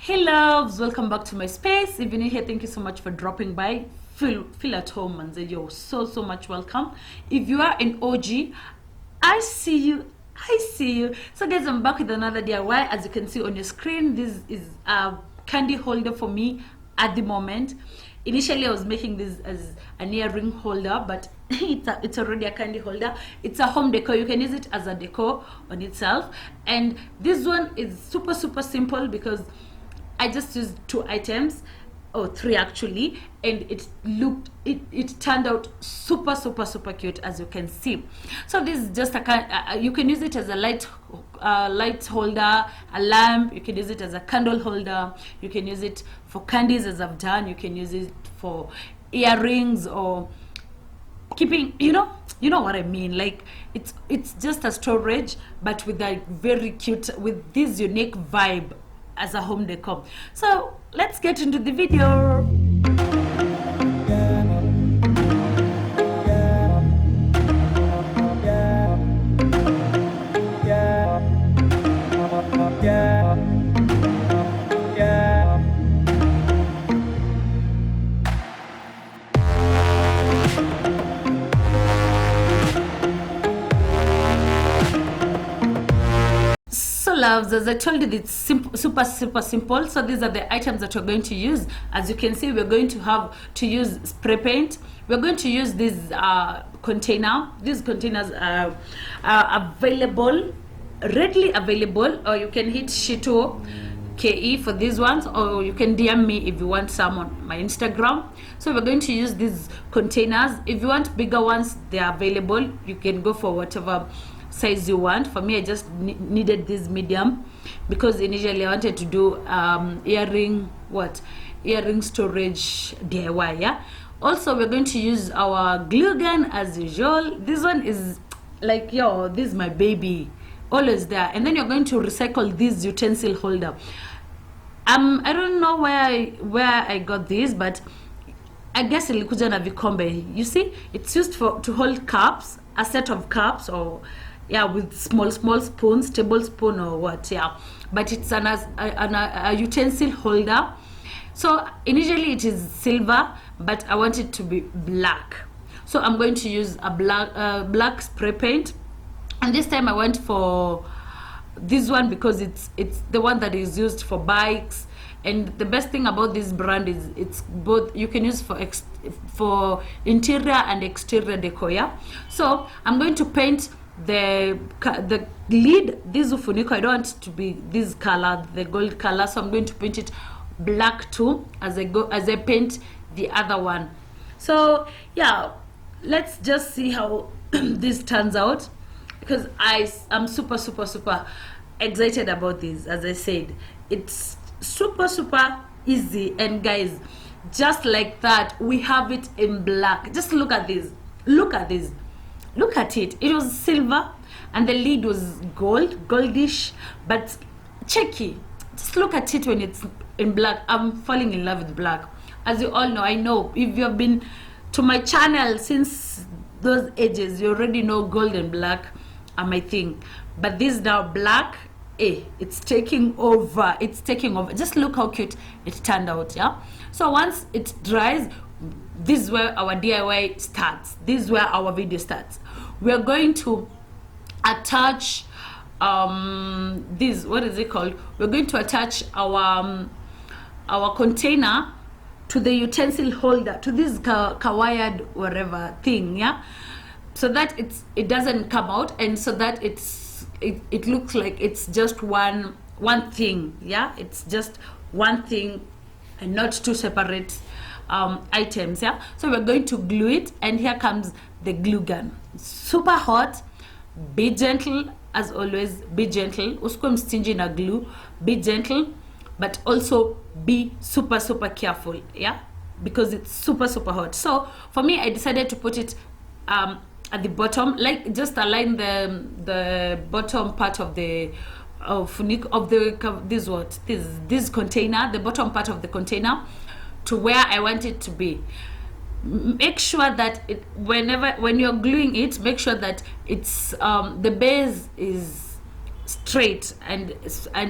Hey loves, welcome back to my space. If you're new here, thank you so much for dropping by. Feel at home and say you're so much welcome. If you are an OG, I see you. So guys, I'm back with another DIY. As you can see on your screen, this is a candy holder for me at the moment. Initially I was making this as an earring holder, but it's already a candy holder. It's a home decor. You can use it as a decor on itself. And this one is super simple because I just used 2 items, or 3 actually, and it turned out super cute, as you can see. So this is just a you can use it as a light holder, a lamp. You can use it as a candle holder. You can use it for candies, as I've done. You can use it for earrings or keeping, you know what I mean. Like it's just a storage, but with a very cute, with this unique vibe as a home decor. So let's get into the video. Loves, as I told you, it's super simple. So these are the items that we're going to use. As you can see, we're going to have to use spray paint. We're going to use this container. These containers are readily available, or you can hit Shito KE for these ones, or you can DM me if you want some on my Instagram. So we're going to use these containers. If you want bigger ones, they are available. You can go for whatever size you want. For me, I just needed this medium because initially I wanted to do earring storage DIY. Yeah, also we're going to use our glue gun as usual. This one is like, this is my baby, always there. And then you're going to recycle this utensil holder. I don't know where I got this, but I guess ilikuja na vikombe. You see, it's used to hold cups, a set of cups, or with small spoons, tablespoon or what. But it's a utensil holder. So initially it is silver, but I want it to be black. So I'm going to use a black spray paint, and this time I went for this one because it's the one that is used for bikes. And the best thing about this brand is it's both, you can use for interior and exterior decor. So I'm going to paint the lid, this ufuniko. I don't want it to be this color, the gold color, so I'm going to paint it black too as I paint the other one. So let's just see how this turns out, because I'm super excited about this. As I said, it's super easy, and guys, just like that, we have it in black. Just look at this, look at it. It was silver and the lid was goldish, but cheeky. Just look at it when it's in black. I'm falling in love with black. As you all know, I know if you have been to my channel since those ages, you already know gold and black are my thing. But this now black, it's taking over. Just look how cute it turned out. So once it dries, this is where our DIY starts. This is where our video starts. We're going to attach this, what is it called? We're going to attach our container to the utensil holder, to this wired whatever thing, so that it doesn't come out, and so that it looks like it's just one thing. It's just one thing and not 2 separate items. So we're going to glue it, and here comes the glue gun. Super hot. Be gentle, as always. Be gentle. Usikwe mstinji na glue. Be gentle, but also be super careful, because it's super hot. So for me, I decided to put it at the bottom, like just align the bottom part of the this container, the bottom part of the container, to where I want it to be. Make sure that when you're gluing it, make sure that it's the base is straight and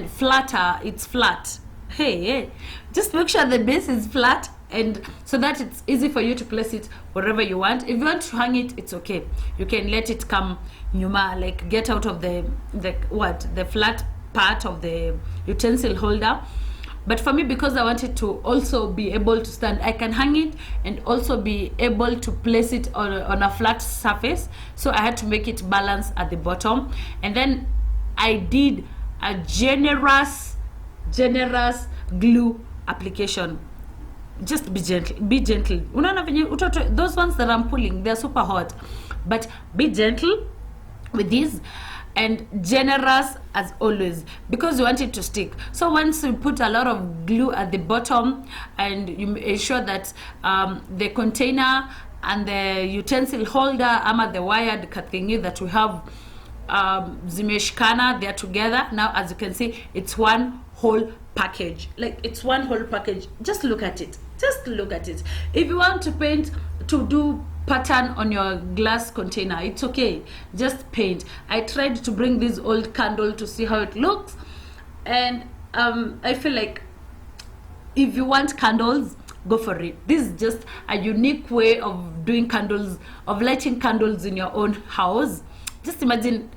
flatter. It's flat. Hey, just make sure the base is flat, and so that it's easy for you to place it wherever you want. If you want to hang it, it's okay. You can let it come nyuma, like get out of the flat part of the utensil holder. But for me, because I wanted to also be able to stand, I can hang it and also be able to place it on a flat surface. So I had to make it balance at the bottom. And then I did a generous glue application. Just be gentle. Those ones that I'm pulling, they're super hot. But be gentle with these, and generous as always, because you want it to stick. So once you put a lot of glue at the bottom, and you ensure that the container and the utensil holder, ama the wired kathingi that we have, zimeshikana, they're together. Now as you can see, it's one whole package. Like, it's one whole package. Just look at it. If you want to paint, to do pattern on your glass container, it's okay, just paint. I tried to bring this old candle to see how it looks, and I feel like if you want candles, go for it. This is just a unique way of doing candles, of lighting candles in your own house. Just imagine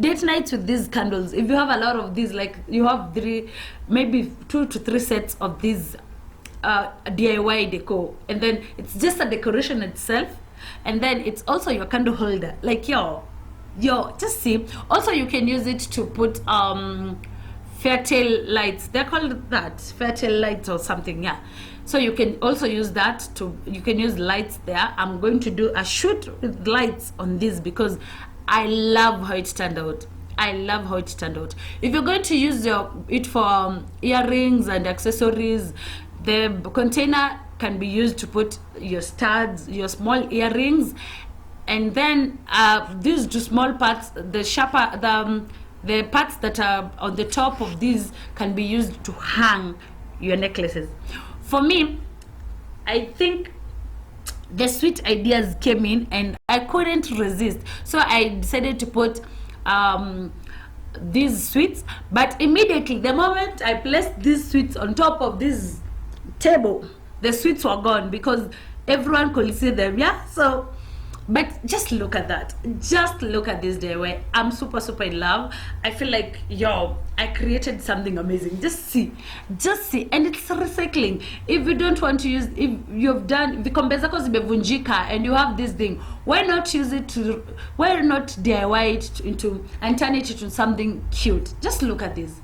date nights with these candles. If you have a lot of these, like you have maybe 2 to 3 sets of these DIY decor, and then it's just a decoration itself, and then it's also your candle holder. Like, yo, just see. Also, you can use it to put fairtail lights. They're called that, fairtail lights or something. Yeah, so you can also use that you can use lights there. I'm going to do a shoot with lights on this because I love how it turned out. If you're going to use it for earrings and accessories, the container can be used to put your studs, your small earrings, and then these two small parts, the parts that are on the top of these can be used to hang your necklaces. For me, I think the sweet ideas came in and I couldn't resist, so I decided to put these sweets. But immediately, the moment I placed these sweets on top of this table, the sweets were gone because everyone could see them. Yeah, so but just look at that, just look at this day where I'm super in love. I feel like, yo, I created something amazing. Just see, and it's recycling. If you don't want to use, if you've done vikombe zako zimevunjika and you have this thing, why not use it to, why not DIY it into and turn it into something cute? Just look at this,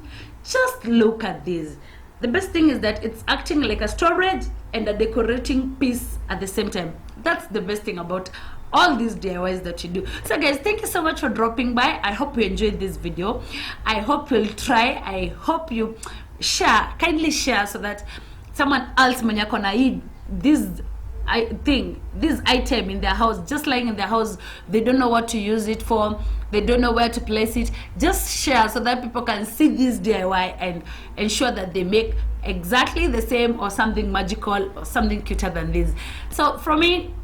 The best thing is that it's acting like a storage and a decorating piece at the same time. That's the best thing about all these DIYs that you do. So guys, thank you so much for dropping by. I hope you enjoyed this video. I hope you'll try. I hope you kindly share so that someone else mwenye kona this item in their house, just lying in their house, they don't know what to use it for, they don't know where to place it. Just share so that people can see this DIY and ensure that they make exactly the same or something magical or something cuter than this. So from me,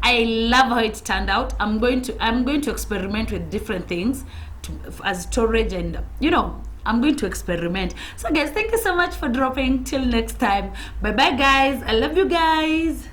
I love how it turned out. I'm going to experiment with different things as storage, and I'm going to experiment. So guys, thank you so much for dropping. Till next time, bye bye guys. I love you guys.